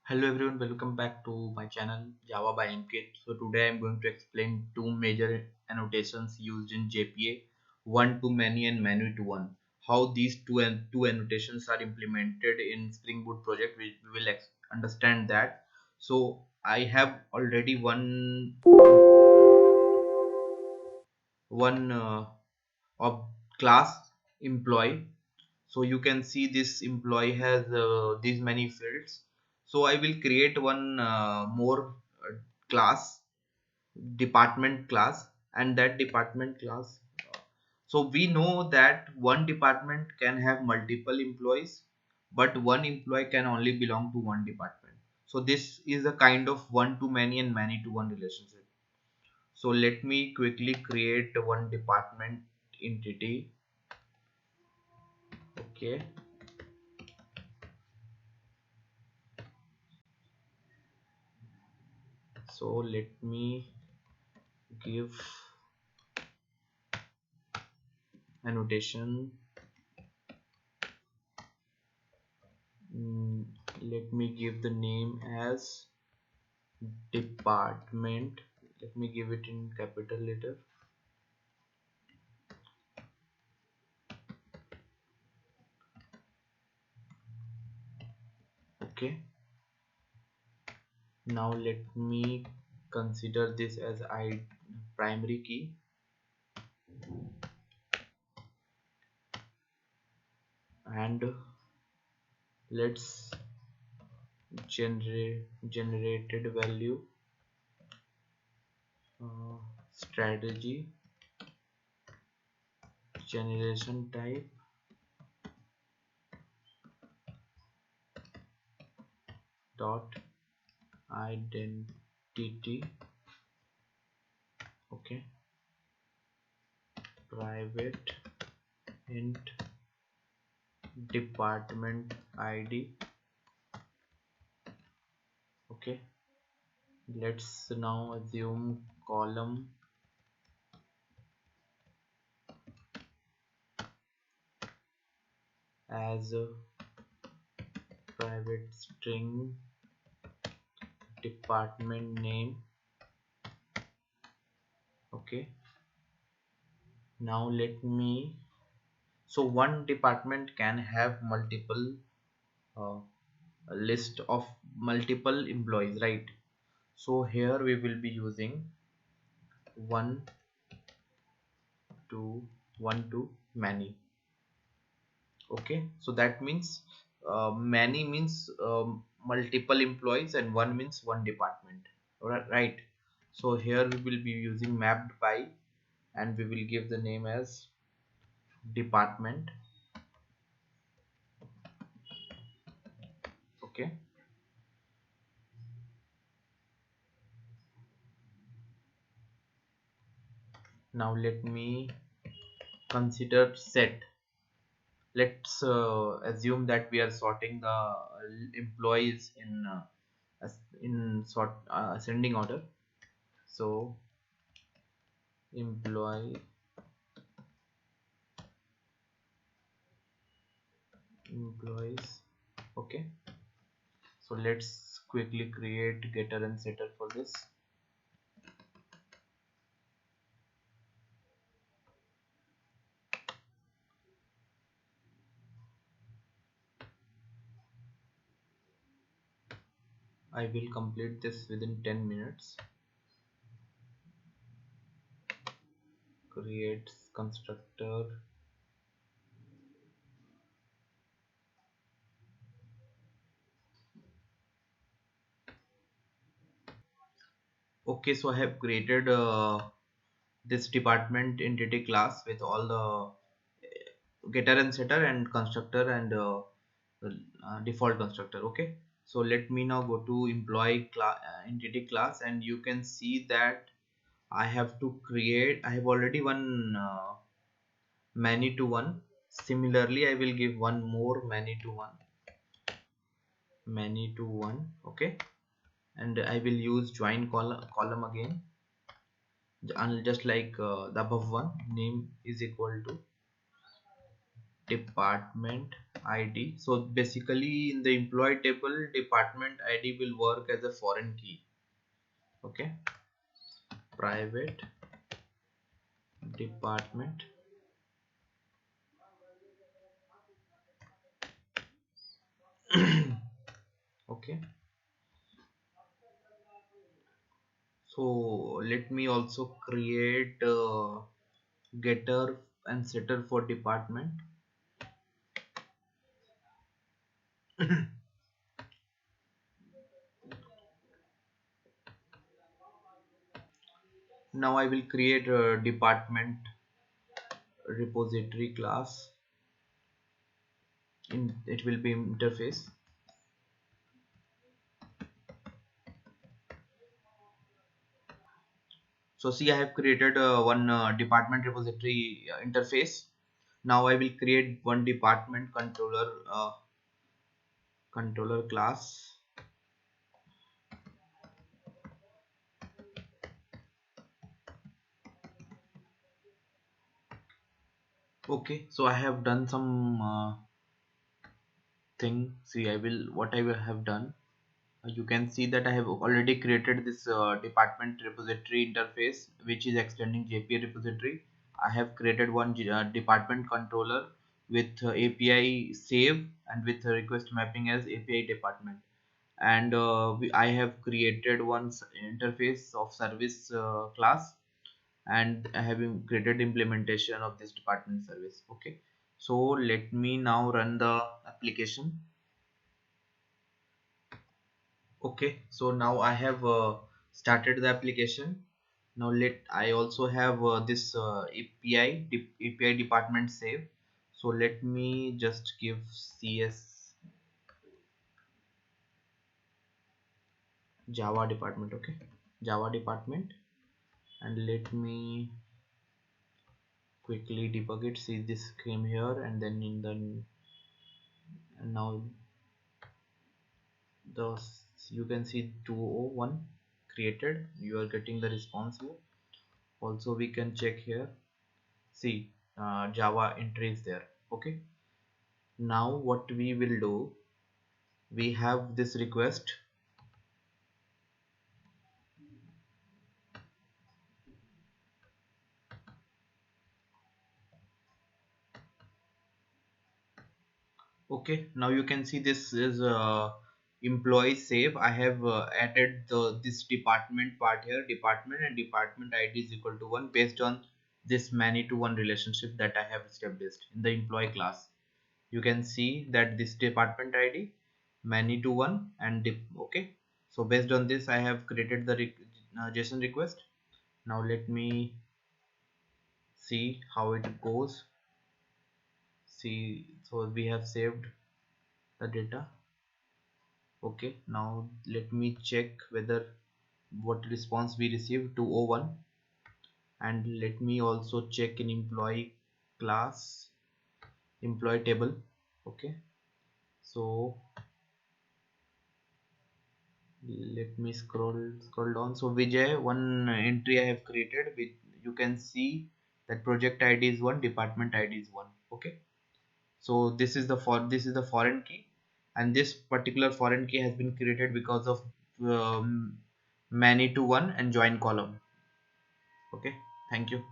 Hello everyone, welcome back to my channel Java by Ankit. So today I'm going to explain two major annotations used in JPA, one to many and many to one. How these two annotations are implemented in Spring Boot project. We will understand that. So I have already one of class employee. So you can see this employee has these many fields. So I will create one more class, department class, and that department class, so we know that one department can have multiple employees, but one employee can only belong to one department. So this is a kind of one to many and many to one relationship. So let me quickly create one department entity. Okay, so let me give annotation. Mm, Let me give the name as department. Let me give it in capital letter. Okay, now let me consider this as I primary key, and let's generated value, strategy, generation type, dot identity. Okay, private int department id. Okay, let's now assume column as a private string department name. Okay, now let me, so one department can have multiple uh, a list of multiple employees, right? So here we will be using one to many. Okay, so that means many means multiple employees and one means one department. Right, so here we will be using mapped by, and we will give the name as department. Okay, now let me consider set. Let's assume that we are sorting the employees in ascending order. So employee, employees. Okay, so let's quickly create getter and setter for this. I will complete this within 10 minutes. Create constructor. Okay, so I have created this department entity class with all the getter and setter and constructor and default constructor. Okay, so let me now go to employee entity class, and you can see that I have to create, I have already one many to one. Similarly, I will give one more many to one, many to one. Okay, and I will use join column again, and just like the above one, name is equal to department id. So basically in the employee table, department id will work as a foreign key. Okay, private department. Okay, so let me also create getter and setter for department. Now I will create a department repository class. It will be interface. So see, I have created one department repository interface. Now I will create one department controller class. Okay, so I have done some thing. See, I will what I will have done. You can see that I have already created this department repository interface, which is extending JPA repository. I have created one department controller with API save and with request mapping as API department. And I have created one interface of service class, and I have created implementation of this department service. Okay, so let me now run the application. Okay, so now I have started the application. Now let I also have this API department save. So let me just give CS Java department. Okay, Java department, and let me quickly debug it. See, this came here, and then in the and now the you can see 201 created. You are getting the response here. Also we can check here. See, Java entry is there. Okay, now what we will do, we have this request. Okay, now you can see this is employee save. I have added the this department part here, department, and department id is equal to 1 based on this many to one relationship that I have established in the employee class. You can see that this department id many to one and okay, so based on this I have created the JSON request. Now let me see how it goes. See, so we have saved the data. Okay, now let me check whether what response we received, 201. And let me also check in employee class, employee table. Okay, so let me scroll down. So Vijay, one entry I have created with, you can see that project id is 1, department id is 1. Okay, so this is the foreign key, and this particular foreign key has been created because of many to one and join column. Okay, thank you.